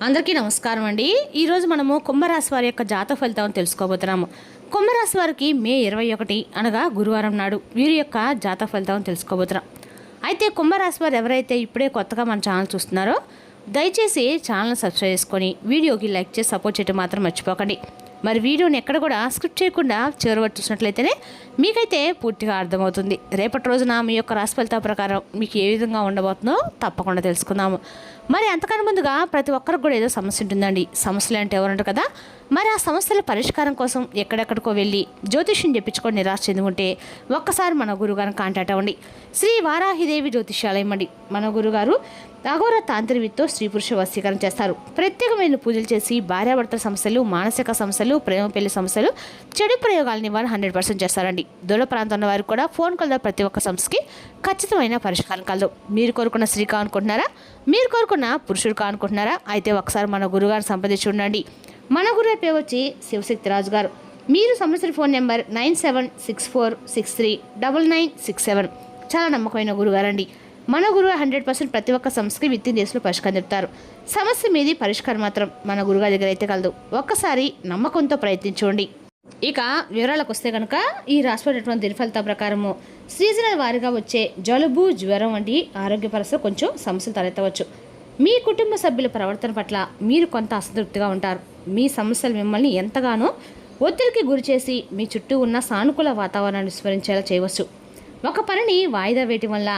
అందరికీ నమస్కారం అండి. ఈరోజు మనము కుంభరాశి వారి యొక్క జాతక ఫలితాలను తెలుసుకోబోతున్నాము. కుంభరాశి వారికి మే 21 అనగా గురువారం నాడు వీరి యొక్క జాతక ఫలితాలను తెలుసుకోబోతున్నాం. అయితే కుంభరాశి వారు ఎవరైతే ఇప్పుడే కొత్తగా మన ఛానల్ చూస్తున్నారో దయచేసి ఛానల్ సబ్స్క్రైబ్ చేసుకొని వీడియోకి లైక్ చేసి సపోర్ట్ చేయడం మాత్రం మర్చిపోకండి. మరి వీడియోని ఎక్కడ కూడా స్క్రిప్ట్ చేయకుండా చివరి చూసినట్లయితేనే మీకైతే పూర్తిగా అర్థమవుతుంది. రేపటి రోజున మీ యొక్క రాశి ఫలితాల ప్రకారం మీకు ఏ విధంగా ఉండబోతుందో తప్పకుండా తెలుసుకుందాము. మరి అంతకన్నా ముందుగా ప్రతి ఒక్కరికి కూడా ఏదో సమస్య ఉంటుందండి. సమస్యలు అంటే ఎవరంటారు కదా. మరి ఆ సమస్యల పరిష్కారం కోసం ఎక్కడెక్కడికో వెళ్ళి జ్యోతిష్యం చెప్పించుకొని నిరాశ చెందుకుంటే ఒక్కసారి మన గురుగారిని కాంటాక్ట్ అవ్వండి. శ్రీ వారాహిదేవి జ్యోతిష్యాలయం అండి. మన గురుగారు అఘోర తాంత్రికతో స్త్రీ పురుష వశీకరణ చేస్తారు. ప్రత్యేకమైన పూజలు చేసి భార్యాభర్తల సమస్యలు, మానసిక సమస్యలు, ప్రేమ పెళ్లి సమస్యలు, చెడు ప్రయోగాల నివారణ 100% చేస్తారండి. దూర ప్రాంతంలో వారికి కూడా ఫోన్ కాల్ ద్వారా ప్రతి ఒక్క సమస్యకి ఖచ్చితమైన పరిష్కారం కలదు. మీరు కోరుకున్న స్త్రీ కానుకుంటున్నారా, మీరు కోరుకున్న పురుషుడు కానుకుంటున్నారా, అయితే ఒకసారి మన గురుగారిని సంప్రదించి ఉండండి. మన గురువు పేరు వచ్చి శివశక్తి రాజు గారు. మీరు సంబంధించిన ఫోన్ నెంబర్ 9764639967. చాలా నమ్మకమైన గురుగారండి. మన గురువు 100% ప్రతి ఒక్క సమస్యకి విత్తిన దేశంలో పరిష్కారం చెప్తారు. సమస్య మీది పరిష్కారం మాత్రం మన గురుగారి దగ్గర అయితే కలదు. ఒక్కసారి నమ్మకంతో ప్రయత్నించండి. ఇక వివరాలకు వస్తే కనుక ఈ రాసినటువంటి దినఫలితాల ప్రకారము సీజనల్ వారిగా వచ్చే జలుబు, జ్వరం వంటి ఆరోగ్య పరిస్థితులు కొంచెం సమస్యలు తలెత్తవచ్చు. మీ కుటుంబ సభ్యుల ప్రవర్తన పట్ల మీరు కొంత అసంతృప్తిగా ఉంటారు. మీ సమస్యలు మిమ్మల్ని ఎంతగానో ఒత్తిడికి గురి చేసి మీ చుట్టూ ఉన్న సానుకూల వాతావరణాన్ని విస్మరించేలా చేయవచ్చు. ఒక పనిని వాయిదా వేయటం వల్ల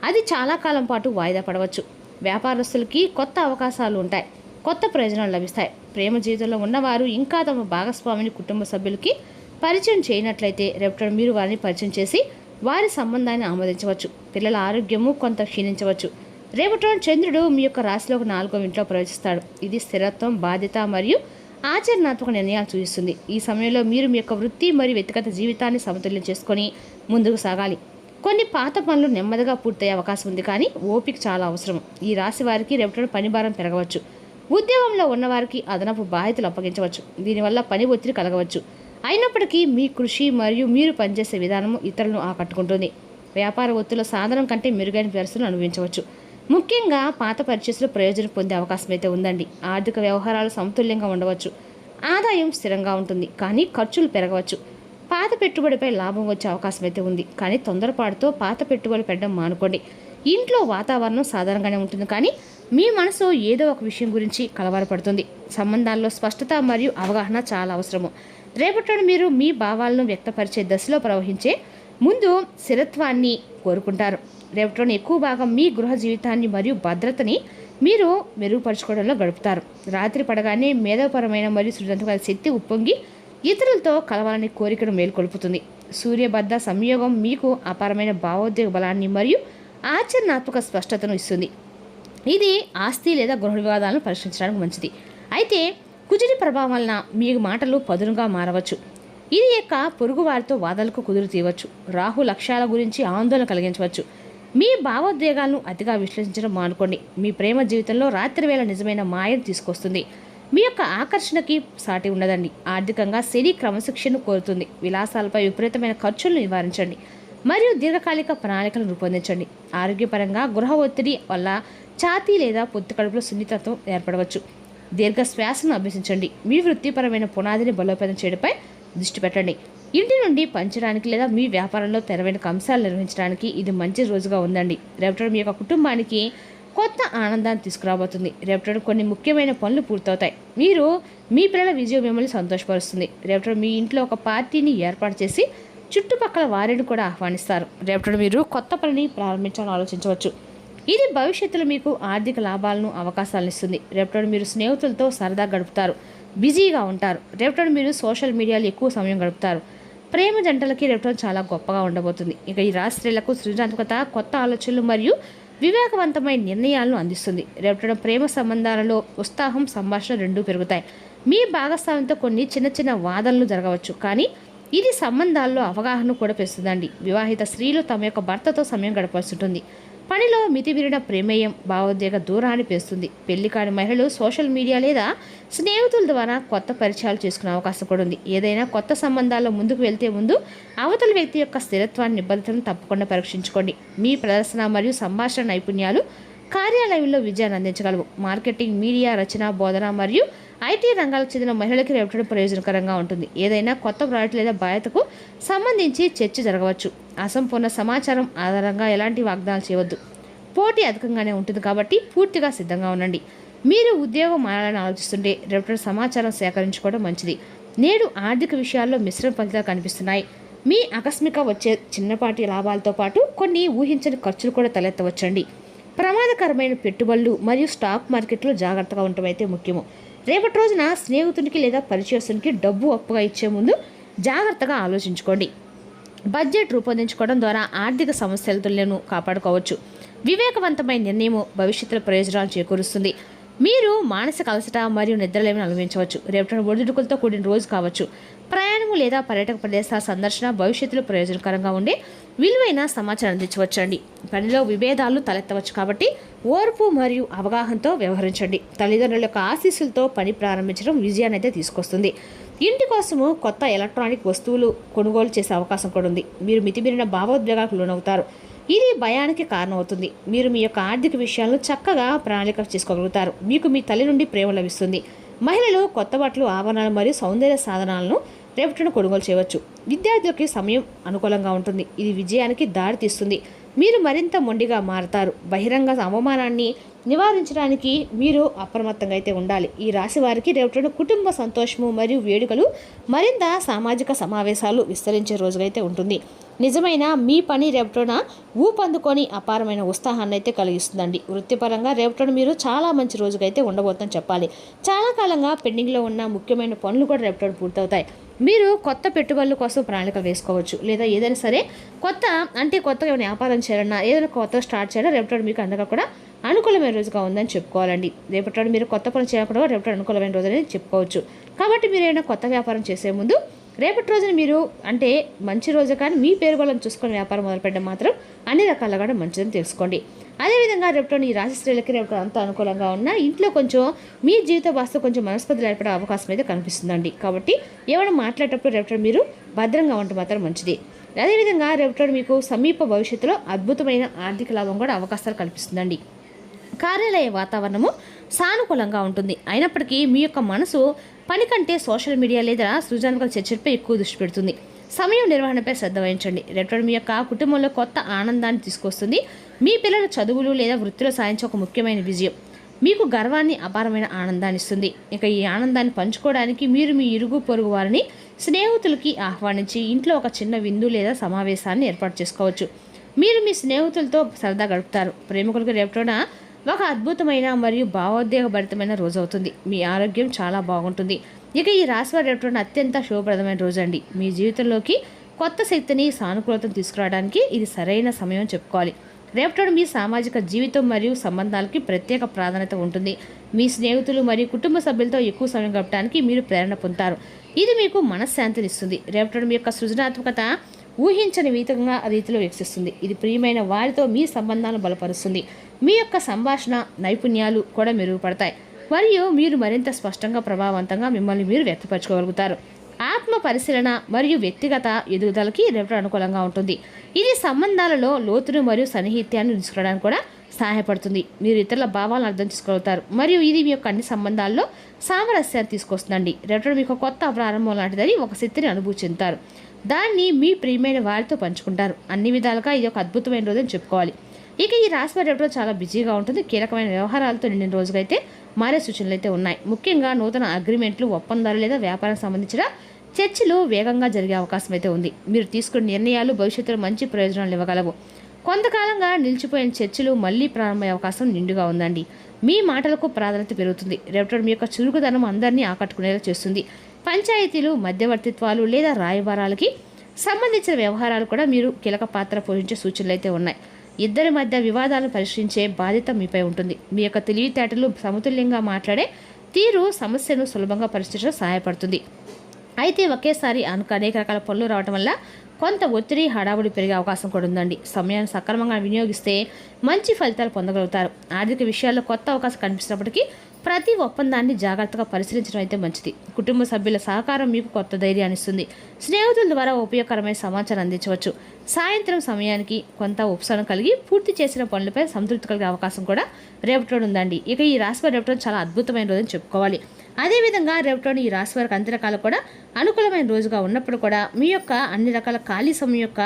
అది చాలా కాలం పాటు వాయిదా పడవచ్చు. వ్యాపారస్తులకి కొత్త అవకాశాలు ఉంటాయి, కొత్త ప్రయోజనాలు లభిస్తాయి. ప్రేమ జీవితంలో ఉన్నవారు ఇంకా తమ భాగస్వామిని కుటుంబ సభ్యులకి పరిచయం చేయనట్లయితే రేపటి మీరు వారిని పరిచయం చేసి వారి సంబంధాన్ని ఆమోదించవచ్చు. పిల్లల ఆరోగ్యము కొంత క్షీణించవచ్చు. రేపటి చంద్రుడు మీ యొక్క రాశిలో 4వ ఇంట్లో ప్రవేశిస్తాడు. ఇది స్థిరత్వం, బాధ్యత మరియు ఆచరణాత్మక నిర్ణయాలు సూచిస్తుంది. ఈ సమయంలో మీరు మీ యొక్క వృత్తి మరియు వ్యక్తిగత జీవితాన్ని సమతుల్యం చేసుకొని ముందుకు సాగాలి. కొన్ని పాత పనులు నెమ్మదిగా పూర్తయ్యే అవకాశం ఉంది, కానీ ఓపిక చాలా అవసరం. ఈ రాశి వారికి రేపటి పని భారం పెరగవచ్చు. ఉద్యోగంలో ఉన్నవారికి అదనపు బాధ్యతలు అప్పగించవచ్చు. దీనివల్ల పని ఒత్తిడి కలగవచ్చు. అయినప్పటికీ మీ కృషి మరియు మీరు పనిచేసే విధానము ఇతరులను ఆకట్టుకుంటుంది. వ్యాపార ఒత్తిడిలో సాధనం కంటే మెరుగైన పరిస్థితులను అనుభవించవచ్చు. ముఖ్యంగా పాత పర్చేసులు ప్రయోజనం పొందే అవకాశం అయితే ఉందండి. ఆర్థిక వ్యవహారాలు సమతుల్యంగా ఉండవచ్చు. ఆదాయం స్థిరంగా ఉంటుంది, కానీ ఖర్చులు పెరగవచ్చు. పాత పెట్టుబడిపై లాభం వచ్చే అవకాశం అయితే ఉంది, కానీ తొందరపాటుతో పాత పెట్టుబడి పెట్టడం మానుకోండి. ఇంట్లో వాతావరణం సాధారణంగానే ఉంటుంది, కానీ మీ మనసు ఏదో ఒక విషయం గురించి కలవరపడుతుంది. సంబంధాల్లో స్పష్టత మరియు అవగాహన చాలా అవసరము. రేపటి మీరు మీ భావాలను వ్యక్తపరిచే దశలో ప్రవహించే ముందు స్థిరత్వాన్ని కోరుకుంటారు. రేపటి ఎక్కువ భాగం మీ గృహ జీవితాన్ని మరియు భద్రతని మీరు మెరుగుపరచుకోవడంలో గడుపుతారు. రాత్రి పడగానే మేధోపరమైన మరియు సృజనాత్మక శక్తి ఉప్పొంగి ఇతరులతో కలవాలని కోరికను మేల్కొల్పుతుంది. సూర్యబద్ధ సంయోగం మీకు అపారమైన భావోద్వేగ బలాన్ని మరియు ఆచరణాత్మక స్పష్టతను ఇస్తుంది. ఇది ఆస్తి లేదా గృహ వివాదాలను పరిష్కరించడానికి మంచిది. అయితే కుజుడి ప్రభావం వలన మీ మాటలు పదునుగా మారవచ్చు. ఇది యొక్క పొరుగు వారితో వాదనలకు కుదురు తీయవచ్చు. రాహు లక్ష్యాల గురించి ఆందోళన కలిగించవచ్చు. మీ భావోద్వేగాలను అతిగా విశ్లేషించడం మానుకోండి. మీ ప్రేమ జీవితంలో రాత్రి వేళ నిజమైన మాయను తీసుకొస్తుంది. మీ యొక్క ఆకర్షణకి సాటి ఉండదండి. ఆర్థికంగా శని క్రమశిక్షణను కోరుతుంది. విలాసాలపై విపరీతమైన ఖర్చులను నివారించండి మరియు దీర్ఘకాలిక ప్రణాళికలను రూపొందించండి. ఆరోగ్యపరంగా గృహ ఒత్తిడి వల్ల ఛాతీ లేదా పొత్తి కడుపులో సున్నితత్వం ఏర్పడవచ్చు. దీర్ఘ శ్వాసను అభ్యసించండి. మీ వృత్తిపరమైన పునాదిని బలోపేతం చేయడంపై దృష్టి పెట్టండి. ఇంటి నుండి పంచడానికి లేదా మీ వ్యాపారంలో తెరవైన అంశాలు నిర్వహించడానికి ఇది మంచి రోజుగా ఉందండి. రేపటి మీ యొక్క కుటుంబానికి కొత్త ఆనందాన్ని తీసుకురాబోతుంది. రేపటి కొన్ని ముఖ్యమైన పనులు పూర్తవుతాయి. మీరు మీ పిల్లల విజయం మిమ్మల్ని సంతోషపరుస్తుంది. రేపటి మీ ఇంట్లో ఒక పార్టీని ఏర్పాటు చేసి చుట్టుపక్కల వారిని కూడా ఆహ్వానిస్తారు. రేపటి మీరు కొత్త పనిని ప్రారంభించాలని ఆలోచించవచ్చు. ఇది భవిష్యత్తులో మీకు ఆర్థిక లాభాలను అవకాశాలను ఇస్తుంది. రేపటి మీరు స్నేహితులతో సరదా గడుపుతారు, బిజీగా ఉంటారు. రేపటి మీరు సోషల్ మీడియాలో ఎక్కువ సమయం గడుపుతారు. ప్రేమ జంటలకి రేపటి చాలా గొప్పగా ఉండబోతుంది. ఇక ఈ రాశి స్త్రీలకు సృజనాత్మకత, కొత్త ఆలోచనలు మరియు వివేకవంతమైన నిర్ణయాలను అందిస్తుంది. రేపటి ప్రేమ సంబంధాలలో ఉత్సాహం, సంభాషణ రెండూ పెరుగుతాయి. మీ భాగస్వామ్యంతో కొన్ని చిన్న చిన్న వాదనలు జరగవచ్చు, కానీ ఇది సంబంధాల్లో అవగాహన కూడా పెంచుతుందండి. వివాహిత స్త్రీలు తమ యొక్క భర్తతో సమయం గడపాల్సి ఉంటుంది. పనిలో మితిమీరిన ప్రమేయం భావోద్వేగ దూరాన్ని పెంచుతుంది. పెళ్లి కాని మహిళలు సోషల్ మీడియా లేదా స్నేహితుల ద్వారా కొత్త పరిచయాలు చేసుకునే అవకాశం కూడా ఉంది. ఏదైనా కొత్త సంబంధాల్లో ముందుకు వెళ్తే ముందు అవతల వ్యక్తి యొక్క స్థిరత్వాన్ని, నిబద్ధతను తప్పకుండా పరీక్షించుకోండి. మీ ప్రదర్శన మరియు సంభాషణ నైపుణ్యాలు కార్యాలయంలో విజయాన్ని అందించగలవు. మార్కెటింగ్, మీడియా, రచన, బోధన మరియు ఐటీ రంగాలకు చెందిన మహిళలకు రేపటి ప్రయోజనకరంగా ఉంటుంది. ఏదైనా కొత్త ప్రాజెక్ట్ లేదా బాధ్యతకు సంబంధించి చర్చ జరగవచ్చు. అసంపూర్ణ సమాచారం ఆధారంగా ఎలాంటి వాగ్దానాలు చేయవద్దు. పోటీ అధికంగానే ఉంటుంది కాబట్టి పూర్తిగా సిద్ధంగా ఉండండి. మీరు ఉద్యోగం మారాలని ఆలోచిస్తుంటే రేపటి సమాచారం సేకరించుకోవడం మంచిది. నేడు ఆర్థిక విషయాల్లో మిశ్రమ ఫలితాలు కనిపిస్తున్నాయి. మీ ఆకస్మిక వచ్చే చిన్నపాటి లాభాలతో పాటు కొన్ని ఊహించని ఖర్చులు కూడా తలెత్తవచ్చండి. ప్రమాదకరమైన పెట్టుబడులు మరియు స్టాక్ మార్కెట్లో జాగ్రత్తగా ఉండటం అయితే ముఖ్యము. రేపటి రోజున స్నేహితునికి లేదా పరిచయస్తునికి డబ్బు అప్పుగా ఇచ్చే ముందు జాగ్రత్తగా ఆలోచించుకోండి. బడ్జెట్ రూపొందించుకోవడం ద్వారా ఆర్థిక సమస్యలను కాపాడుకోవచ్చు. వివేకవంతమైన నిర్ణయం భవిష్యత్తులో ప్రయోజనాలు చేకూరుస్తుంది. మీరు మానసిక అలసట మరియు నిద్రలేమిని అనుభవించవచ్చు. రేపటి ఒడిదుడుకులతో కూడిన రోజు కావచ్చు. ప్రయాణము లేదా పర్యాటక ప్రదేశాల సందర్శన భవిష్యత్తులో ప్రయోజనకరంగా ఉండే విలువైన సమాచారం అందించవచ్చండి. పనిలో విభేదాలు తలెత్తవచ్చు కాబట్టి ఓర్పు మరియు అవగాహనతో వ్యవహరించండి. తల్లిదండ్రుల యొక్క ఆశీస్సులతో పని ప్రారంభించడం విజయాన్ని అయితే తీసుకొస్తుంది. ఇంటి కోసము కొత్త ఎలక్ట్రానిక్ వస్తువులు కొనుగోలు చేసే అవకాశం కూడా ఉంది. మీరు మితిమీరిన భావోద్వేగాలకు లోనవుతారు. ఇది భయానికి కారణమవుతుంది. మీరు మీ యొక్క ఆర్థిక విషయాలను చక్కగా ప్రణాళిక చేసుకోగలుగుతారు. మీకు మీ తల్లి నుండి ప్రేమ లభిస్తుంది. మహిళలు కొత్త బట్టలు, ఆభరణాలు మరియు సౌందర్య సాధనాలను రేపటిన కొనుగోలు చేయవచ్చు. విద్యార్థులకి సమయం అనుకూలంగా ఉంటుంది. ఇది విజయానికి దారి తీస్తుంది. మీరు మరింత మొండిగా మారతారు. బహిరంగ అవమానాన్ని నివారించడానికి మీరు అప్రమత్తంగా అయితే ఉండాలి. ఈ రాశి వారికి రేపటిన కుటుంబ సంతోషము మరియు వేడుకలు మరింత సామాజిక సమావేశాలు విస్తరించే రోజుగా అయితే ఉంటుంది. నిజమైన మీ పని రేపటిన ఊపందుకొని అపారమైన ఉత్సాహాన్ని అయితే కలిగిస్తుందండి. వృత్తిపరంగా రేపటిన మీరు చాలా మంచి రోజుగా అయితే ఉండబోతుందని చెప్పాలి. చాలా కాలంగా పెండింగ్లో ఉన్న ముఖ్యమైన పనులు కూడా రేపటిన పూర్తవుతాయి. మీరు కొత్త పెట్టుబడుల కోసం ప్రణాళికలు వేసుకోవచ్చు. లేదా ఏదైనా సరే కొత్తగా ఏమైనా వ్యాపారం చేయాలన్నా ఏదైనా కొత్త స్టార్ట్ చేయాలన్నా రేపటి మీకు అందగా కూడా అనుకూలమైన రోజుగా ఉందని చెప్పుకోవాలండి. రేపటి మీరు కొత్త పని చేయకుండా రేపటి అనుకూలమైన రోజు అనేది చెప్పుకోవచ్చు. కాబట్టి మీరు ఏమైనా కొత్త వ్యాపారం చేసే ముందు రేపటి రోజున మీరు మంచి రోజు కానీ మీ పేరు బలం చూసుకొని వ్యాపారం మొదలుపెట్టడం మాత్రం అన్ని రకాలుగా మంచిదని తెలుసుకోండి. అదేవిధంగా రేపటి ఈ రాశి స్త్రీలకి రేపటి అంత అనుకూలంగా ఉన్న ఇంట్లో కొంచెం మీ జీవిత వాస్తు కొంచెం మనస్పర్ధలు ఏర్పడే అవకాశం అయితే కనిపిస్తుందండి. కాబట్టి ఏమైనా మాట్లాడేటప్పుడు రేపటి మీరు భద్రంగా ఉంటే మాత్రం మంచిది. అదేవిధంగా రేపటి మీకు సమీప భవిష్యత్తులో అద్భుతమైన ఆర్థిక లాభం కూడా అవకాశాలు కల్పిస్తుందండి. కార్యాలయ వాతావరణము సానుకూలంగా ఉంటుంది. అయినప్పటికీ మీ యొక్క మనసు పని కంటే సోషల్ మీడియా లేదా సృజనాత్మక చర్చలపై ఎక్కువ దృష్టి పెడుతుంది. సమయం నిర్వహణపై శ్రద్ధ వహించండి. రేపటి మీ యొక్క కుటుంబంలో కొత్త ఆనందాన్ని తీసుకొస్తుంది. మీ పిల్లల చదువులు లేదా వృత్తిలో సాధించే ఒక ముఖ్యమైన విజయం మీకు గర్వాన్ని, అపారమైన ఆనందాన్ని ఇస్తుంది. ఇక ఈ ఆనందాన్ని పంచుకోవడానికి మీరు మీ ఇరుగు పొరుగు వారిని, స్నేహితులకి ఆహ్వానించి ఇంట్లో ఒక చిన్న విందు లేదా సమావేశాన్ని ఏర్పాటు చేసుకోవచ్చు. మీరు మీ స్నేహితులతో సరదా గడుపుతారు. ప్రేమికులకు రేపటిన ఒక అద్భుతమైన మరియు భావోద్వేగభరితమైన రోజు అవుతుంది. మీ ఆరోగ్యం చాలా బాగుంటుంది. ఇక ఈ రాశివారి రేపటిన అత్యంత శుభప్రదమైన రోజు అండి. మీ జీవితంలోకి కొత్త శక్తిని, సానుకూలతను తీసుకురావడానికి ఇది సరైన సమయం చెప్పుకోవాలి. రేపటి మీ సామాజిక జీవితం మరియు సంబంధాలకి ప్రత్యేక ప్రాధాన్యత ఉంటుంది. మీ స్నేహితులు మరియు కుటుంబ సభ్యులతో ఎక్కువ సమయం గడపడానికి మీరు ప్రేరణ పొందుతారు. ఇది మీకు మనశ్శాంతిని ఇస్తుంది. రేపటి మీ యొక్క సృజనాత్మకత ఊహించని రీతిలో వికసిస్తుంది. ఇది ప్రియమైన వారితో మీ సంబంధాలను బలపరుస్తుంది. మీ యొక్క సంభాషణ నైపుణ్యాలు కూడా మెరుగుపడతాయి మరియు మీరు మరింత స్పష్టంగా, ప్రభావవంతంగా మిమ్మల్ని మీరు వ్యక్తపరచుకోగలుగుతారు. ఆత్మ పరిశీలన మరియు వ్యక్తిగత ఎదుగుదలకి రేపటి అనుకూలంగా ఉంటుంది. ఇది సంబంధాలలో లోతును మరియు సన్నిహిత్యాన్ని తీసుకురావడానికి కూడా సహాయపడుతుంది. మీరు ఇతరుల భావాలను అర్థం చేసుకోగలుగుతారు మరియు ఇది మీ యొక్క అన్ని సంబంధాల్లో సామరస్యాన్ని తీసుకొస్తుందండి. రేపటి మీకు కొత్త ప్రారంభం లాంటిదని ఒక శక్తిని అనుభూతి చెందుతారు. దాన్ని మీ ప్రియమైన వారితో పంచుకుంటారు. అన్ని విధాలుగా ఇది ఒక అద్భుతమైన రోజు అని చెప్పుకోవాలి. ఇక ఈ రాశి వారి రేపటి చాలా బిజీగా ఉంటుంది. కీలకమైన వ్యవహారాలతో నిండిన రోజుకైతే మారే సూచనలు అయితే ఉన్నాయి. ముఖ్యంగా నూతన అగ్రిమెంట్లు, ఒప్పందాలు లేదా వ్యాపారం సంబంధించిన చర్చలు వేగంగా జరిగే అవకాశం అయితే ఉంది. మీరు తీసుకున్న నిర్ణయాలు భవిష్యత్తులో మంచి ప్రయోజనాలు ఇవ్వగలవు. కొంతకాలంగా నిలిచిపోయిన చర్చలు మళ్లీ ప్రారంభమయ్యే అవకాశం నిండుగా ఉందండి. మీ మాటలకు ప్రాధాన్యత పెరుగుతుంది. రేపటి మీ యొక్క చురుకుదనం అందరినీ ఆకట్టుకునేలా చేస్తుంది. పంచాయతీలు, మధ్యవర్తిత్వాలు లేదా రాయబారాలకి సంబంధించిన వ్యవహారాలు కూడా మీరు కీలక పాత్ర పోషించే సూచనలు అయితే ఉన్నాయి. ఇద్దరి మధ్య వివాదాలను పరిష్కరించే బాధ్యత మీపై ఉంటుంది. మీ యొక్క తెలివితేటలు, సమతుల్యంగా మాట్లాడే తీరు సమస్యను సులభంగా పరిష్కరించడం సహాయపడుతుంది. అయితే ఒకేసారి అనేక రకాల పనులు రావడం వల్ల కొంత ఒత్తిడి, హడావుడి పెరిగే అవకాశం కూడా ఉందండి. సమయాన్ని సక్రమంగా వినియోగిస్తే మంచి ఫలితాలు పొందగలుగుతారు. ఆర్థిక విషయాల్లో కొత్త అవకాశం కనిపిస్తున్నప్పటికీ ప్రతి ఒప్పందాన్ని జాగ్రత్తగా పరిశీలించడం అయితే మంచిది. కుటుంబ సభ్యుల సహకారం మీకు కొత్త ధైర్యాన్ని ఇస్తుంది. స్నేహితుల ద్వారా ఉపయోగకరమైన సమాచారం అందించవచ్చు. సాయంత్రం సమయానికి కొంత ఉపశమనం కలిగి పూర్తి చేసిన పనులపై సంతృప్తి కలిగే అవకాశం కూడా రేపటి రోజు ఉందండి. ఇక ఈ రాశివారి రేపటి రోజు చాలా అద్భుతమైన రోజు అని చెప్పుకోవాలి. అదేవిధంగా రేపటి ఈ రాశివారికి అన్ని రకాలు కూడా అనుకూలమైన రోజుగా ఉన్నప్పుడు కూడా మీ యొక్క అన్ని రకాల ఖాళీ సమయం యొక్క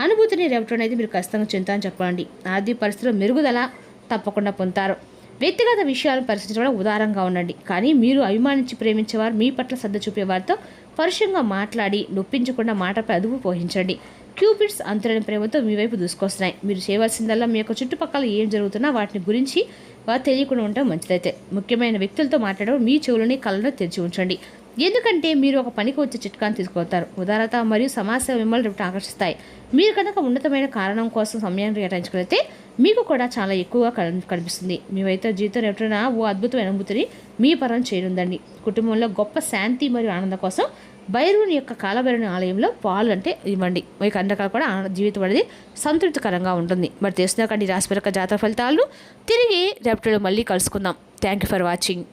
అనుభూతిని రేపటి అయితే మీరు ఖచ్చితంగా చెందుతారని చెప్పండి. ఆర్థిక పరిస్థితుల్లో మెరుగుదల తప్పకుండా పొందుతారు. వ్యక్తిగత విషయాలను పరిశీలించడం ఉదారంగా ఉండండి. కానీ మీరు అభిమానించి ప్రేమించేవారు మీ పట్ల శ్రద్ధ చూపేవారితో పరుషంగా మాట్లాడి నొప్పించకుండా మాటపై అదుపు పోషించండి. క్యూపిడ్స్ అంతులేని ప్రేమతో మీ వైపు దూసుకొస్తున్నాయి. మీరు చేయవలసిందల్లా మీ యొక్క చుట్టుపక్కల ఏం జరుగుతున్నా వాటిని గురించి వారు తెలియకుండా ఉండటం మంచిదైతే. ముఖ్యమైన వ్యక్తులతో మాట్లాడడం మీ చెవులని కళ్ళను తెరిచి ఉంచండి. ఎందుకంటే మీరు ఒక పనికి వచ్చే చిట్కాను తీసుకొస్తారు. ఉదారత మరియు సమాజ మిమ్మల్ని రేపు ఆకర్షిస్తాయి. మీరు కనుక ఉన్నతమైన కారణం కోసం సమయాన్ని కేటాయించుకునైతే మీకు కూడా చాలా ఎక్కువగా కనిపిస్తుంది. మీవైతే జీవితం రేపటిన ఓ అద్భుతమైన అనుభూతిని మీ పరం చేయనుందండి. కుటుంబంలో గొప్ప శాంతి మరియు ఆనందం కోసం భైరవుని యొక్క కాలభైరవుని ఆలయంలో పాలు అంటే ఇవ్వండి. మీకు అన్ని రకాలు కూడా జీవితం అనేది సంతృప్తికరంగా ఉంటుంది. మరి తెలుసుకుందాకండి రాశి జాతక ఫలితాలు. తిరిగి రేపటిలో మళ్ళీ కలుసుకుందాం. Thank you for watching.